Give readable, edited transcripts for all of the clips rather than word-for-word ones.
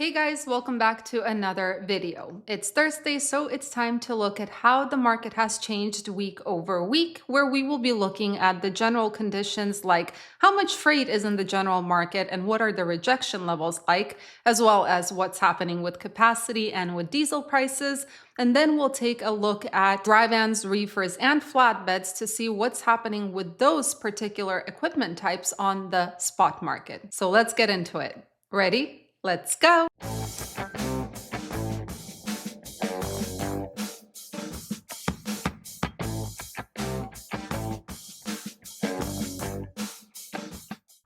Hey guys, welcome back to another video. It's Thursday, so it's time to look at how the market has changed week over week, where we will be looking at the general conditions like how much freight is in the general market and what are the rejection levels like, as well as what's happening with capacity and with diesel prices. And then we'll take a look at dry vans, reefers, and flatbeds to see what's happening with those particular equipment types on the spot market. So let's get into it. Ready? Let's go.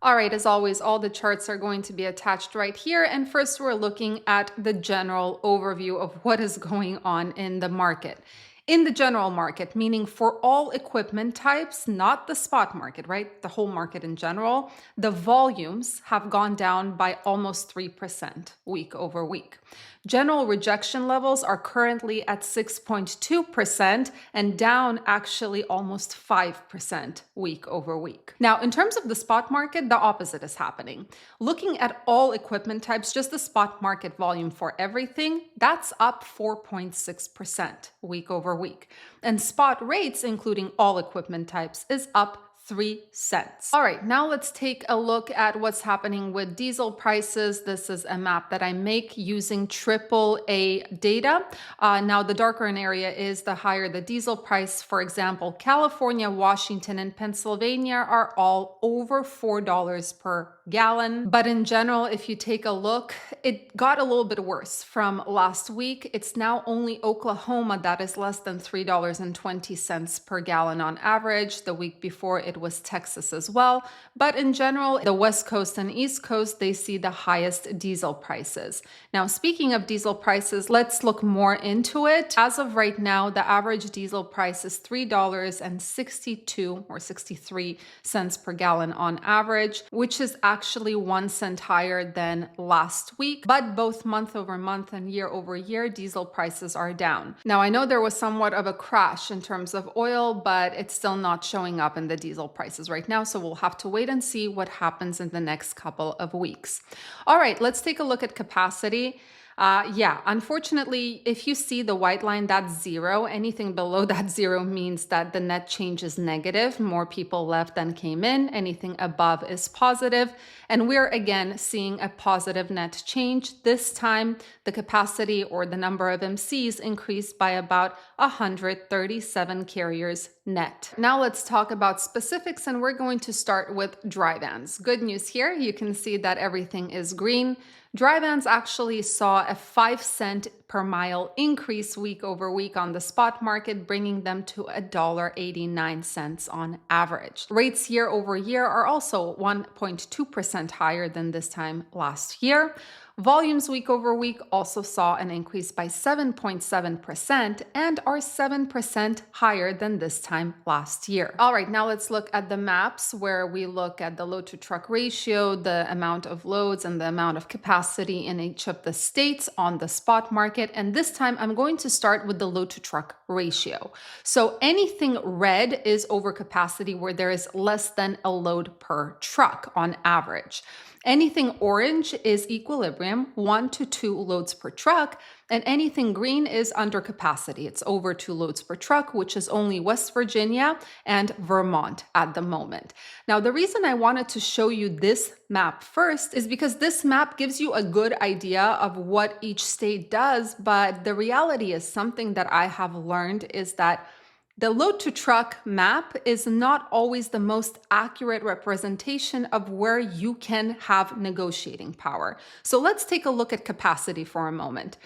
All right, as always, all the charts are going to be attached right here. And first, we're looking at the general overview of what is going on in the market. In the general market, meaning for all equipment types, not the spot market, right? The whole market in general, the volumes have gone down by almost 3% week over week. General rejection levels are currently at 6.2% and down actually almost 5% week over week. Now, in terms of the spot market, the opposite is happening. Looking at all equipment types, just the spot market volume for everything, that's up 4.6% week over week. And spot rates, including all equipment types, is up 3 cents. All right, now let's take a look at what's happening with diesel prices. This is a map that I make using AAA data. Now, the darker an area is, the higher the diesel price. For example, California, Washington, and Pennsylvania are all over $4 per gallon. But in general, if you take a look, it got a little bit worse from last week. It's now only Oklahoma that is less than $3.20 per gallon on average. The week before, it was Texas as well. But in general, the West Coast and East Coast, they see the highest diesel prices. Now, speaking of diesel prices, let's look more into it. As of right now, the average diesel price is $3.62 or 63 cents per gallon on average, which is actually 1 cent higher than last week. But both month over month and year over year, diesel prices are down. Now, I know there was somewhat of a crash in terms of oil, but it's still not showing up in the diesel prices right now. So we'll have to wait and see what happens in the next couple of weeks. All right, let's take a look at capacity. Unfortunately, if you see the white line, that's zero. Anything below that zero means that the net change is negative. More people left than came in. Anything above is positive. And we're again seeing a positive net change. This time, the capacity or the number of MCs increased by about 137 carriers net. Now let's talk about specifics, and we're going to start with dry vans. Good news here. You can see that everything is green. Dry vans actually saw a 5-cent per mile increase week over week on the spot market, bringing them to $1.89 on average. Rates year over year are also 1.2% higher than this time last year. Volumes week over week also saw an increase by 7.7% and are 7% higher than this time last year. All right, now let's look at the maps where we look at the load to truck ratio, the amount of loads, and the amount of capacity in each of the states on the spot market. And this time I'm going to start with the load to truck ratio. So anything red is overcapacity, where there is less than a load per truck on average. Anything orange is equilibrium, 1 to 2 loads per truck, and anything green is under capacity. It's over 2 loads per truck, which is only West Virginia and Vermont at the moment. Now, the reason I wanted to show you this map first is because this map gives you a good idea of what each state does, but the reality is something that I have learned is that the load to truck map is not always the most accurate representation of where you can have negotiating power. So let's take a look at capacity for a moment.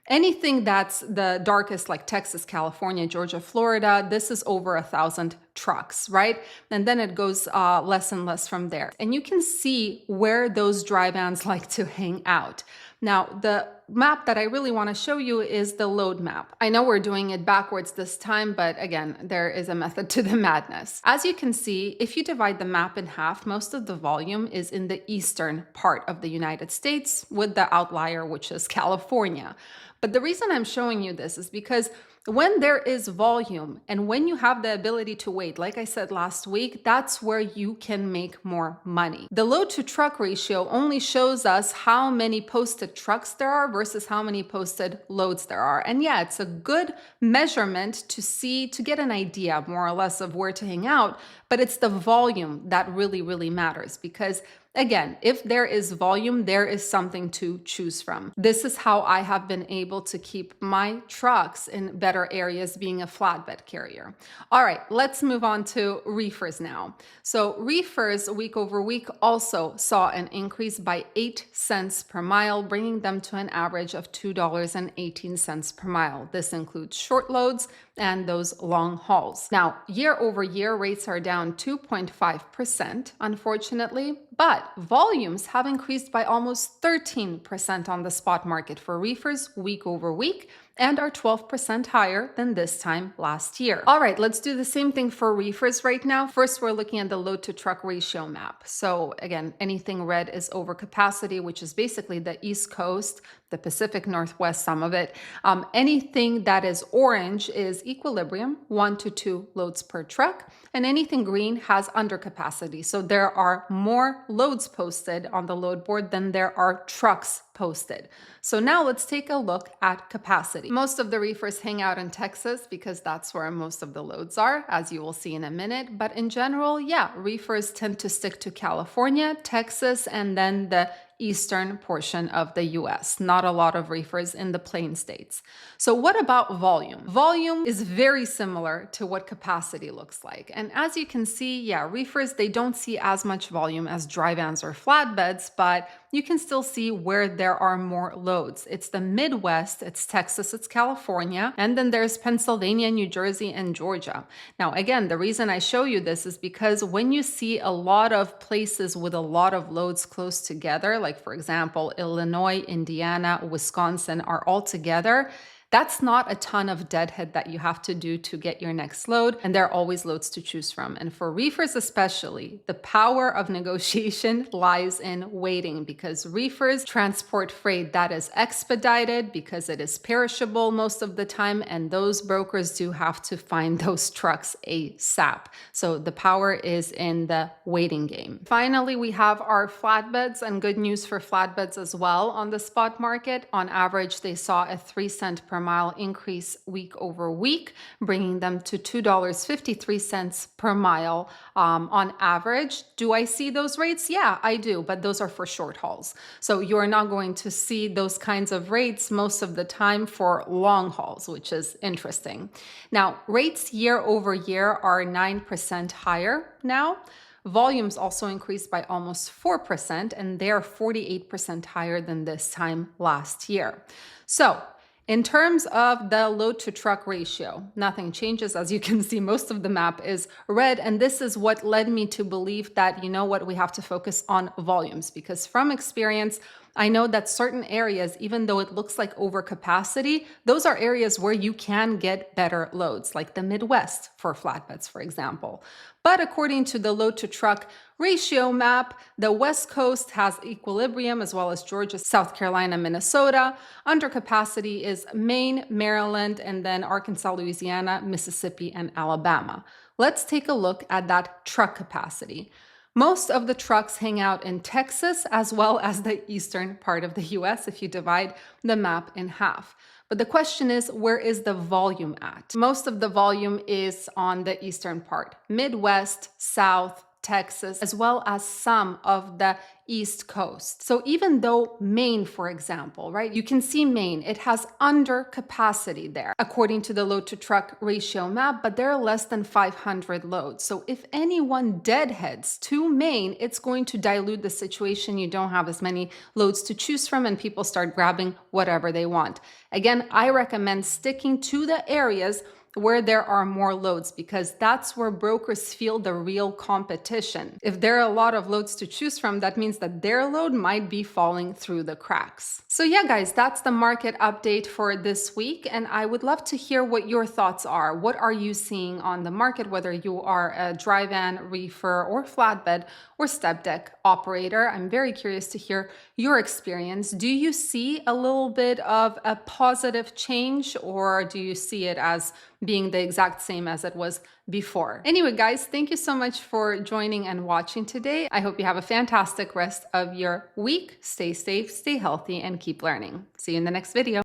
Anything that's the darkest, like Texas, California, Georgia, Florida, this is over 1,000 trucks, right? And then it goes less and less from there. And you can see where those dry vans like to hang out. Now, the map that I really want to show you is the load map. I know we're doing it backwards this time, but again, there is a method to the madness. As you can see, if you divide the map in half, most of the volume is in the eastern part of the United States, with the outlier, which is California. But the reason I'm showing you this is because when there is volume and when you have the ability to wait, like I said last week, that's where you can make more money. The load to truck ratio only shows us how many posted trucks there are versus how many posted loads there are. And yeah, it's a good measurement to see, to get an idea more or less of where to hang out, but it's the volume that really matters, because again, if there is volume, there is something to choose from. This is how I have been able to keep my trucks in better areas being a flatbed carrier. All right, let's move on to reefers now. So reefers week over week also saw an increase by 8 cents per mile, bringing them to an average of $2.18 per mile. This includes short loads and those long hauls. Now, year over year, rates are down 2.5%, unfortunately, but volumes have increased by almost 13% on the spot market for reefers week over week, and are 12% higher than this time last year. All right, let's do the same thing for reefers right now. First, we're looking at the load to truck ratio map. So again, anything red is over capacity, which is basically the East Coast, the Pacific Northwest, some of it. Anything that is orange is equilibrium, 1 to 2 loads per truck, and anything green has under capacity. So there are more loads posted on the load board than there are trucks posted. So now let's take a look at capacity. Most of the reefers hang out in Texas because that's where most of the loads are, as you will see in a minute. But in general, yeah, reefers tend to stick to California, Texas, and then the eastern portion of the US. Not a lot of reefers in the plain states. So what about volume? Volume is very similar to what capacity looks like. And as you can see, yeah, reefers, they don't see as much volume as dry vans or flatbeds, but you can still see where there are more loads. It's the Midwest, it's Texas, it's California, and then there's Pennsylvania, New Jersey, and Georgia. Now, again, the reason I show you this is because when you see a lot of places with a lot of loads close together, like for example, Illinois, Indiana, Wisconsin are all together, that's not a ton of deadhead that you have to do to get your next load, and there are always loads to choose from. And for reefers especially, the power of negotiation lies in waiting, because reefers transport freight that is expedited because it is perishable most of the time, and those brokers do have to find those trucks ASAP. So the power is in the waiting game. Finally, we have our flatbeds, and good news for flatbeds as well on the spot market. On average, they saw a 3-cent per mile increase week over week, bringing them to $2.53 per mile on average. Do I see those rates? Yeah, I do, but those are for short hauls. So you're not going to see those kinds of rates most of the time for long hauls, which is interesting. Now, rates year over year are 9% higher now. Volumes also increased by almost 4%, and they're 48% higher than this time last year. So in terms of the load to truck ratio, nothing changes. As you can see, most of the map is red. And this is what led me to believe that, you know what, we have to focus on volumes, because from experience, I know that certain areas, even though it looks like overcapacity, those are areas where you can get better loads, like the Midwest for flatbeds, for example. But according to the load to truck ratio map, the West Coast has equilibrium, as well as Georgia, South Carolina, Minnesota. Under capacity is Maine, Maryland, and then Arkansas, Louisiana, Mississippi, and Alabama. Let's take a look at that truck capacity. Most of the trucks hang out in Texas, as well as the eastern part of the US, if you divide the map in half. But the question is, where is the volume at? Most of the volume is on the eastern part, Midwest, South, Texas, as well as some of the East Coast. So even though Maine, for example, right, you can see Maine, it has under capacity there, according to the load to truck ratio map, but there are less than 500 loads. So if anyone deadheads to Maine, it's going to dilute the situation. You don't have as many loads to choose from, and people start grabbing whatever they want. Again, I recommend sticking to the areas where there are more loads, because that's where brokers feel the real competition. If there are a lot of loads to choose from, that means that their load might be falling through the cracks. So yeah, guys, that's the market update for this week. And I would love to hear what your thoughts are. What are you seeing on the market, whether you are a dry van, reefer, or flatbed, or step deck operator? I'm very curious to hear your experience. Do you see a little bit of a positive change, or do you see it as being the exact same as it was before? Anyway, guys, thank you so much for joining and watching today. I hope you have a fantastic rest of your week. Stay safe, stay healthy, and keep learning. See you in the next video.